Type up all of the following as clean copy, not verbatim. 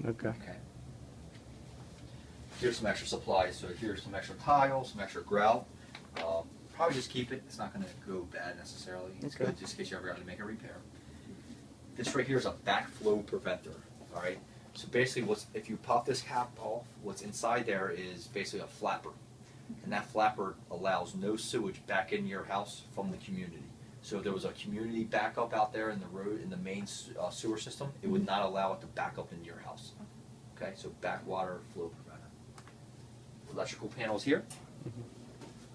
Okay. Okay. Here's some extra supplies. So here's some extra tile, some extra grout. Probably just keep it. It's not going to go bad necessarily. It's Okay. good just in case you ever got to make a repair. This right here is a backflow preventer. All right. So basically, if you pop this cap off, what's inside there is basically a flapper, and that flapper allows no sewage back in your house from the community. So if there was a community backup out there in the road in the main sewer system, it would not allow it to back up into your house. Okay. So backwater flow preventer. Electrical panels here.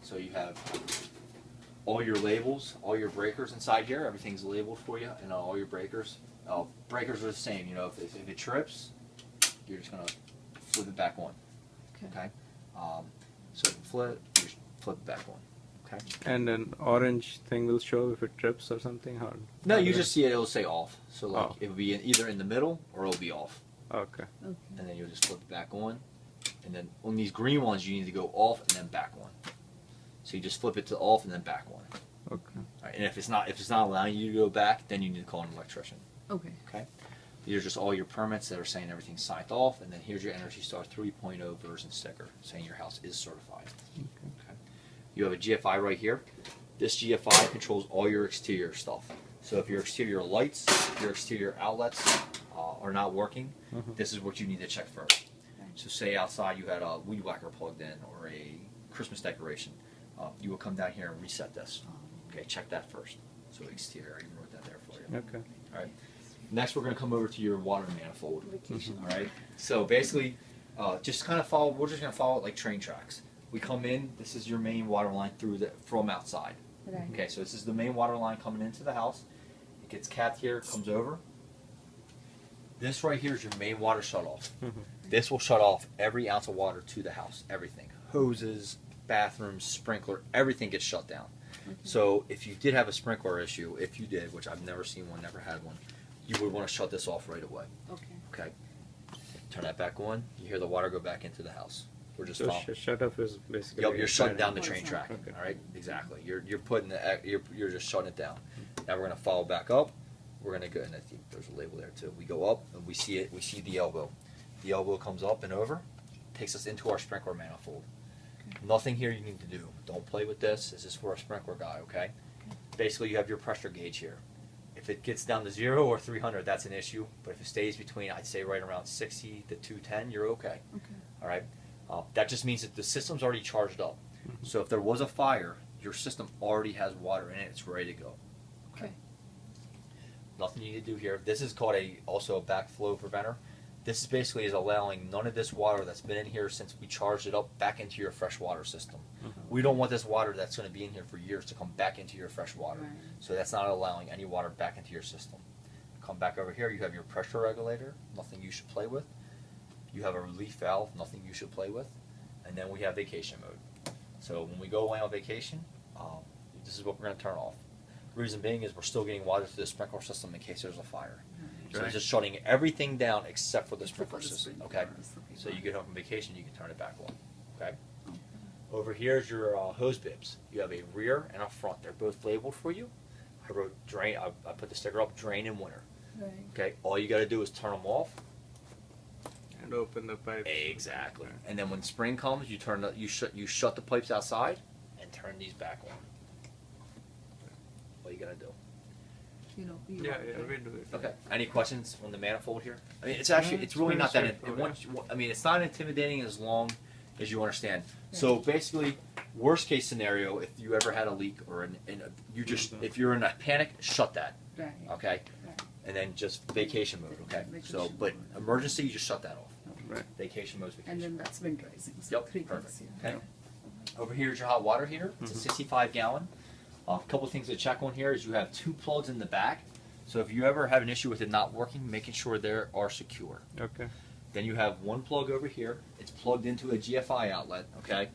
So you have all your labels, all your breakers inside here. Everything's labeled for you, and all your breakers. Breakers are the same. You know, if it trips, you're just gonna flip it back on. Okay. So flip, you just flip it back on. Okay. And an orange thing will show if it trips or something. How? No, you just see it. It'll say off. So like Oh. it will be either in the middle or it'll be off. Okay. And then you'll just flip it back on. And then on these green ones, you need to go off and then back on. So you just flip it to off and then back on. Okay. All right, and if it's not allowing you to go back, then you need to call an electrician. Okay. Okay. These are just all your permits that are saying everything's signed off, and then here's your Energy Star 3.0 version sticker saying your house is certified. Okay. You have a GFI right here. This GFI controls all your exterior stuff. So if your exterior lights, your exterior outlets are not working, this is what you need to check first. So say outside you had a weed whacker plugged in or a Christmas decoration, you will come down here and reset this. Okay, check that first. So exterior, I even wrote that there for you. Okay. All right. Next, we're going to come over to your water manifold. All right. So basically, just kind of follow. We're just going to follow it like train tracks. We come in. This is your main water line from outside. Right. Okay. So this is the main water line coming into the house. It gets capped here. Comes over. This right here is your main water shutoff. This will shut off every ounce of water to the house. Everything. Hoses, bathrooms, sprinkler, everything gets shut down. So if you did have a sprinkler issue, if you did, which I've never seen one, never had one, you would want to shut this off right away. Okay. Turn that back on. You hear the water go back into the house. We're just So following. shut off is basically. Yep, you're shutting down the train track. Okay. All right, exactly. You're putting you're just shutting it down. Now we're gonna follow back up. We're gonna go, and I think there's a label there too. We go up and we see it. We see the elbow. The elbow comes up and over, takes us into our sprinkler manifold. Nothing here you need to do. Don't play with this. This is for a sprinkler guy, okay? Basically, you have your pressure gauge here. If it gets down to 0 or 300, that's an issue. But if it stays between, I'd say right around 60 to 210, you're okay. All right? That just means that the system's already charged up. So if there was a fire, your system already has water in it. It's ready to go. Okay. Nothing you need to do here. This is called also a backflow preventer. This is basically allowing none of this water that's been in here since we charged it up back into your fresh water system. We don't want this water that's going to be in here for years to come back into your fresh water. Right. So that's not allowing any water back into your system. Come back over here, you have your pressure regulator, nothing you should play with. You have a relief valve, nothing you should play with. And then we have vacation mode. So when we go away on vacation, this is what we're going to turn off. The reason being is we're still getting water to the sprinkler system in case there's a fire. So it's just shutting everything down except for the sprinkler system. Okay. So you get home from vacation, you can turn it back on. Okay. Over here is your hose bibs. You have a rear and a front. They're both labeled for you. I wrote drain. I put the sticker up. Drain in winter. Right. Okay. All you got to do is turn them off. And open the pipe. Exactly. And then when spring comes, you shut the pipes outside and turn these back on. All you got to do. You know. We do it. Okay. Any questions on the manifold here? I mean, it's actually, it's really not that. I mean, it's not intimidating as long as you understand. So basically, worst case scenario, if you ever had a leak or if you're in a panic, shut that. Right. Okay. Right. And then just vacation mode. Okay. So, but emergency, you just shut that off. Right. Vacation mode. Vacation. And then that's winterizing. So Yep. 3 Perfect. things, yeah. Okay. Over here is your hot water heater. It's a 65 gallon. A couple things to check on here is you have 2 plugs in the back. So if you ever have an issue with it not working, making sure they are secure. Okay. Then you have 1 plug over here. It's plugged into a GFI outlet. Okay.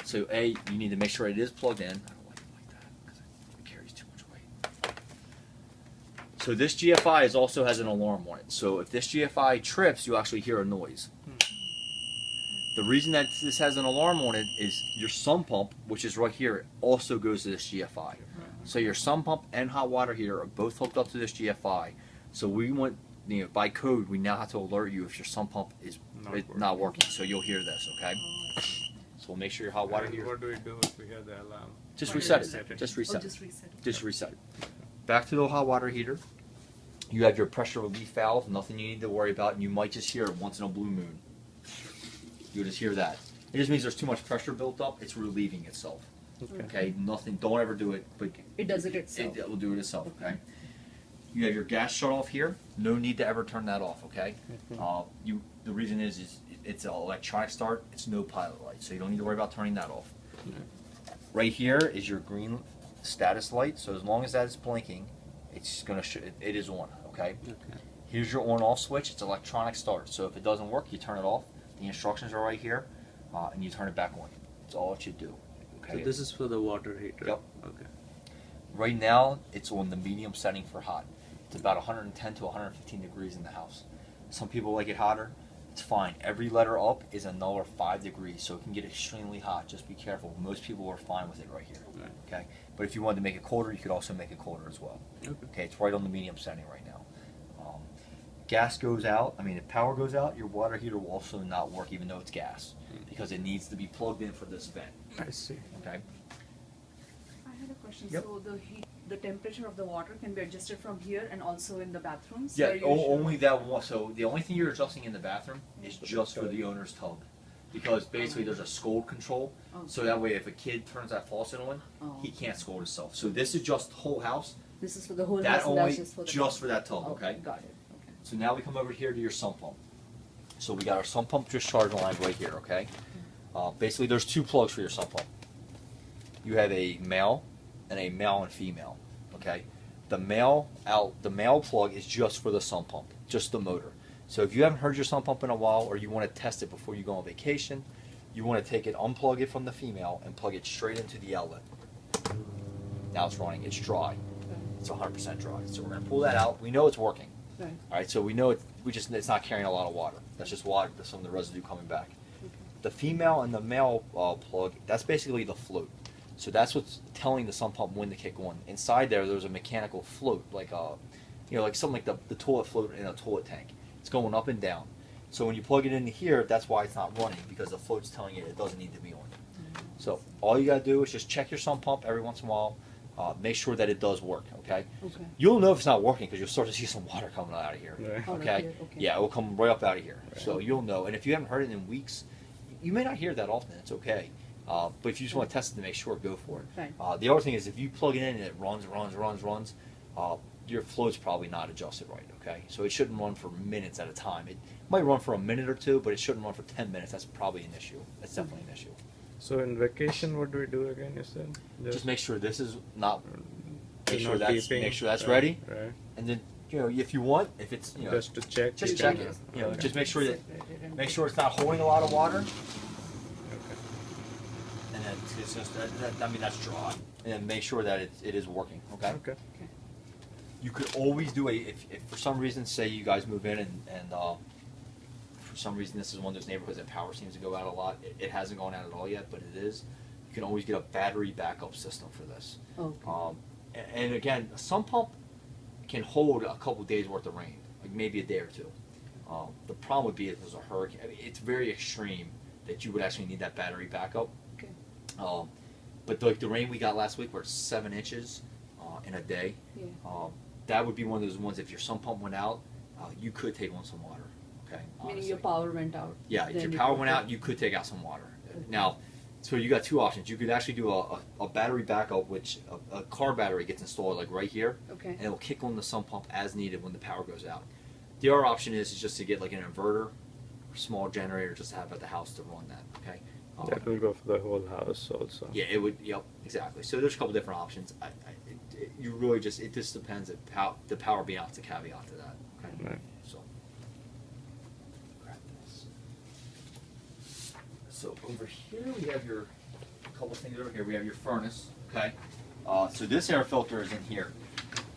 So you need to make sure it is plugged in. I don't like it like that because it carries too much weight. So this GFI also has an alarm on it. So if this GFI trips, you actually hear a noise. The reason that this has an alarm on it is your sump pump, which is right here, also goes to this GFI. So your sump pump and hot water heater are both hooked up to this GFI. So we want by code, we now have to alert you if your sump pump is not working. So you'll hear this, okay? So we'll make sure your hot water And heater. what do we do if we hear the alarm? Just Why reset reset it. it? Just Oh, reset. just reset it. Just reset it. Back to the hot water heater. You have your pressure relief valve. Nothing you need to worry about, and you might just hear it once in a blue moon. You'll just hear that. It just means there's too much pressure built up. It's relieving itself. Okay. Okay. Nothing. Don't ever do it, but It does it itself. it will do it itself. Okay. You have your gas shut off here. No need to ever turn that off. Okay. The reason is it's an electronic start. It's no pilot light, so you don't need to worry about turning that off. Right here is your green status light. So as long as that is blinking, it's gonna it is on. Okay. Okay. Here's your on-off switch. It's electronic start. So if it doesn't work, you turn it off. The instructions are right here, and you turn it back on. That's all it should do. So Okay. this is for the water heater. Yep. Okay. Right now, it's on the medium setting for hot. It's about 110 to 115 degrees in the house. Some people like it hotter. It's fine. Every letter up is another 5 degrees, so it can get extremely hot. Just be careful. Most people are fine with it right here. Right. Okay. But if you wanted to make it colder, you could also make it colder as well. Okay. Okay. It's right on the medium setting right now. Gas goes out. I mean, if power goes out, your water heater will also not work, even though it's gas, because it needs to be plugged in for this vent. I see. Okay. I had a question. Yep. So the temperature of the water can be adjusted from here and also in the bathrooms? Yeah, where you only that one. So the only thing you're adjusting in the bathroom is just for the owner's tub, because basically there's a scold control. Oh. So that way, if a kid turns that faucet on, Oh. he can't scold himself. So this is just the whole house. This is for the whole That house and only that's just for the that tub. Oh, Okay. got it. Okay. So now we come over here to your sump pump. So we got our sump pump discharge line right here. Okay. Basically, there's two plugs for your sump pump. You have a male and female. Okay. The male plug is just for the sump pump, just the motor. So if you haven't heard your sump pump in a while, or you want to test it before you go on vacation, you want to take it, unplug it from the female, and plug it straight into the outlet. Now it's running. It's dry. It's 100% dry. So we're going to pull that out. We know it's working. Right. All right. So we know it's not carrying a lot of water. That's just water. That's some of the residue coming back. Okay. The female and the male plug, that's basically the float. So that's what's telling the sump pump when to kick on. Inside there's a mechanical float, like like something like the toilet float in a toilet tank. It's going up and down. So when you plug it into here, that's why it's not running, because the float's telling you it doesn't need to be on. So all you gotta do is just check your sump pump every once in a while. Make sure that it does work. Okay. Okay. You'll know if it's not working because you'll start to see some water coming out of here. Right. Oh, right Okay. here, okay. Yeah, it will come right up out of here. Right. So you'll know. And if you haven't heard it in weeks, you may not hear that often. It's okay. But if you just want to test it to make sure, go for it. Right. The other thing is if you plug it in and it runs, your flow's probably not adjusted right. Okay. So it shouldn't run for minutes at a time. It might run for a minute or two, but it shouldn't run for 10 minutes. That's probably an issue. That's definitely an issue. So in vacation, what do we do again? You said Just make sure this is not. Make not beeping. sure that's Right, ready. Right. And then if you want, if it's Just to check. just you check can- it. Okay. Just make sure that Separated and- make sure it's not holding a lot of water, Okay. and then it's just that's dry. And then make sure that it is working. Okay. Okay. You could always do if for some reason, say you guys move in and for some reason this is one of those neighborhoods that power seems to go out a lot. It hasn't gone out at all yet, but it is. You can always get a battery backup system for this. Okay. And again, a sump pump can hold a couple days worth of rain, like maybe a day or two. The problem would be if there's a hurricane. I mean, it's very extreme that you would actually need that battery backup. Okay. But like the rain we got last week, where it's 7 inches in a day, Yeah. that would be one of those ones. If your sump pump went out, you could take on some water. Okay. Meaning honestly. your power went out. Yeah, if then your you power could went take- out, you could take out some water. Okay. Now, so you got two options. You could actually do a battery backup, which a car battery gets installed like right here, Okay. and it will kick on the sump pump as needed when the power goes out. The other option is just to get like an inverter, or small generator, just to have at the house to run that. Okay. That will go for the whole house also. Yeah, it would. Yep, exactly. So there's a couple different options. You really just it just depends. The power being out is a caveat to that. Okay. Right. So. Grab this. So over here we have your couple things over here. We have your furnace. Okay. So this air filter is in here.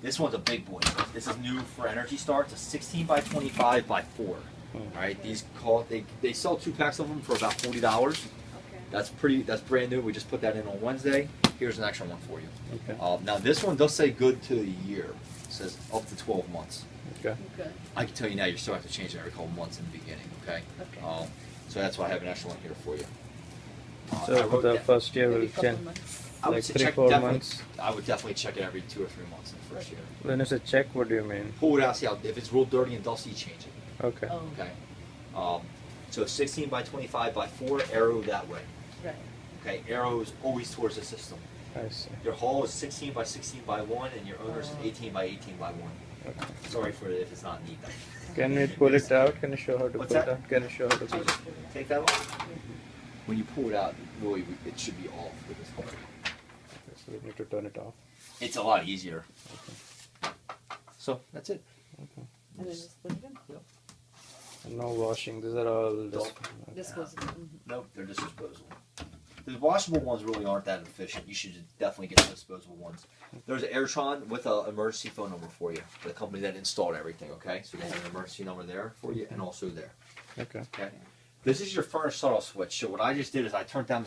This one's a big boy. This is new for Energy Star. It's a 16 by 25 by 4. Oh. All right. These they sell 2 packs of them for about $40. Okay. That's brand new. We just put that in on Wednesday. Here's an extra one for you. Okay. Now this one does say good to a year. It says up to 12 months. Okay. Okay. I can tell you now, you're still have to change it every couple months in the beginning, okay? Okay. So that's why I have an extra one here for you. I So wrote the that- first year Maybe will a couple change. months. I would like say 3-4 definitely, months. I would definitely check it every 2 or 3 months in the first year. When you say check, what do you mean? Pull it out, see how if it's real dirty and dusty, change it. Okay. Oh, Okay. So 16 by 25 by 4, arrow that way. right. Okay. Arrow is always towards the system. I see. Your hull is 16 by 16 by 1, and your owner's is Oh. 18 by 18 by 1. Okay. Sorry for it if it's not neat. Can we pull it out? Can you show how to What's pull it that? out? Can you show how to I pull it? just put it Take that off. When you pull it out, really, it should be off with this part. Okay, so we need to turn it off. It's a lot easier. So that's it. Okay. and then just put it in. And no washing. These are all Disposable. Mhm. Nope, they're just disposable. The washable ones really aren't that efficient. You should definitely get the disposable ones. There's an Airtron with an emergency phone number for you. The company that installed everything, okay? So there's an emergency number there for you and also there. Okay. Okay. This is your furnace shut-off switch. So what I just did is I turned off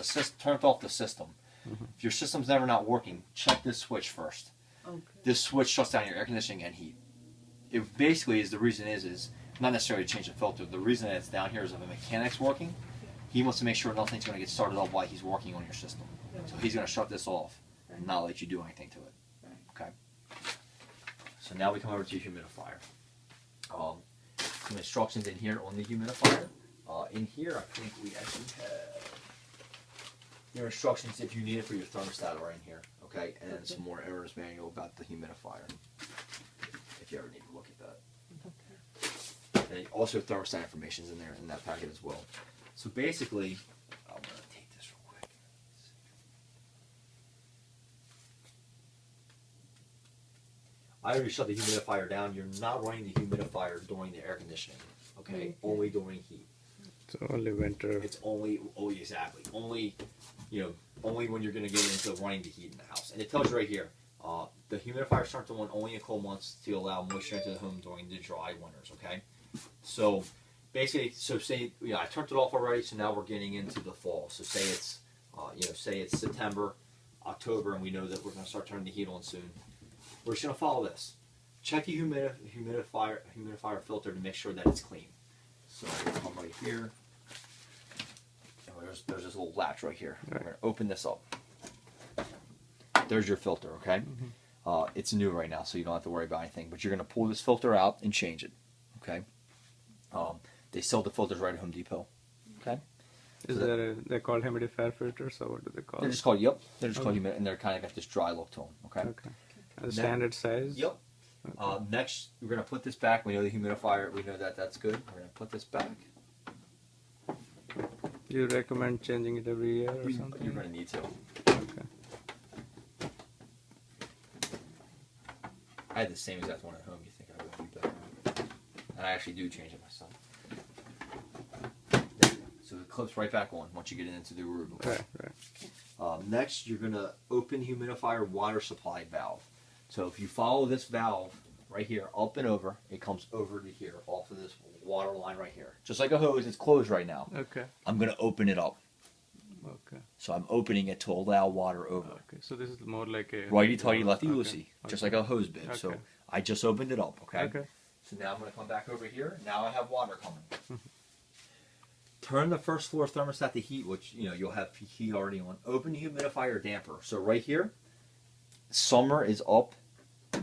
the system. If your system's never not working, check this switch first. Okay. This switch shuts down your air conditioning and heat. It basically is the reason is not necessarily to change the filter. The reason that it's down here is if a mechanic's working, he wants to make sure nothing's going to get started up while he's working on your system. So he's going to shut this off and not let you do anything to it. Okay. So now we come over to your humidifier. Some instructions in here on the humidifier. In here, I think we actually have your instructions if you need it for your thermostat are in here. Okay, and then some more owner's manual about the humidifier. If you ever need to look at that. And also thermostat information is in there in that packet as well. So basically, I'm going to take this real quick. I already shut the humidifier down. You're not running the humidifier during the air conditioning. Okay, only during heat. So only winter. It's only, exactly. Only, only when you're going to get into running the heat in the house. And it tells you right here, the humidifier starts on only in cold months to allow moisture into the home during the dry winters, okay? So basically, say, I turned it off already, so now we're getting into the fall. So say it's, say it's September, October, and we know that we're going to start turning the heat on soon. We're just going to follow this. Check the humidifier filter to make sure that it's clean. So I'm going to come right here. And there's this little latch right here. Right. We're going to open this up. There's your filter, okay? It's new right now, so you don't have to worry about anything. But you're going to pull this filter out and change it, okay? They sell the filters right at Home Depot, okay? They're called humidifier filters, or what do they call They're them? just called, they're just called humid, and they're kind of got this dry look to them, okay? Okay. And the standard size? Yep. Next, we're going to put this back. We know the humidifier, we know that that's good. We're going to put this back. You recommend changing it every year or something? You're going to need to. Okay. I had the same exact one at home. You think I would be better? And I actually do change it myself. So it clips right back on once you get it into the room. Okay? Right. Next, you're going to open humidifier water supply valve. So if you follow this valve right here, up and over, it comes over to here, off of this water line right here. Just like a hose, it's closed right now. Okay. I'm going to open it up. Okay. So I'm opening it to allow water over. Okay. So this is more like a Righty-tighty, lefty-loosey, Okay. just like a hose bit. Okay. So I just opened it up, okay? Okay. So now I'm going to come back over here. Now I have water coming. Turn the first floor thermostat to heat, which you'll have heat already on. Open the humidifier damper. So right here, summer is up,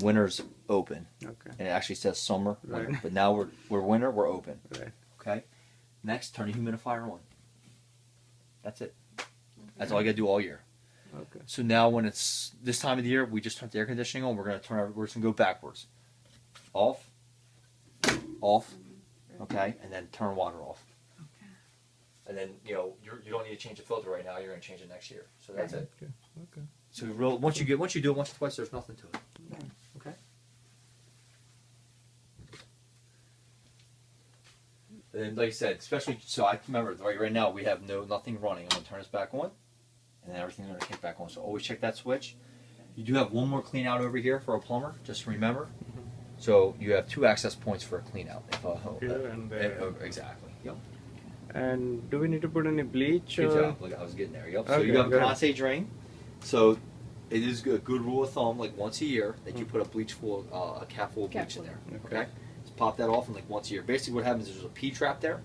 winter's open. Okay. And it actually says summer, Right. winter. But now we're winter, we're open. Right. Okay. Next, turn the humidifier on. That's it. That's all you got to do all year. Okay. So now when it's this time of the year, we just turn the air conditioning on. We're going to we're just going to go backwards. Off. Off. Okay. And then turn water off. Okay. And then, you don't need to change the filter right now. You're going to change it next year. So that's it. Okay. Okay. So once you do it once or twice, there's nothing to it. Okay. And then, like I said, especially, so I remember right now we have nothing running. I'm going to turn this back on, and then everything's going to kick back on. So always check that switch. You do have one more clean out over here for a plumber, just remember. So you have 2 access points for a clean out. Here and there. Exactly. Yep. And do we need to put any bleach? Good or? job. Look, I was getting there. Yep. So Okay, you have a good. Class drain. So it is a good rule of thumb, like once a year, that you put a cap full of bleach in there. Okay. Okay. pop that off in like once a year. Basically, what happens is there's a P trap there.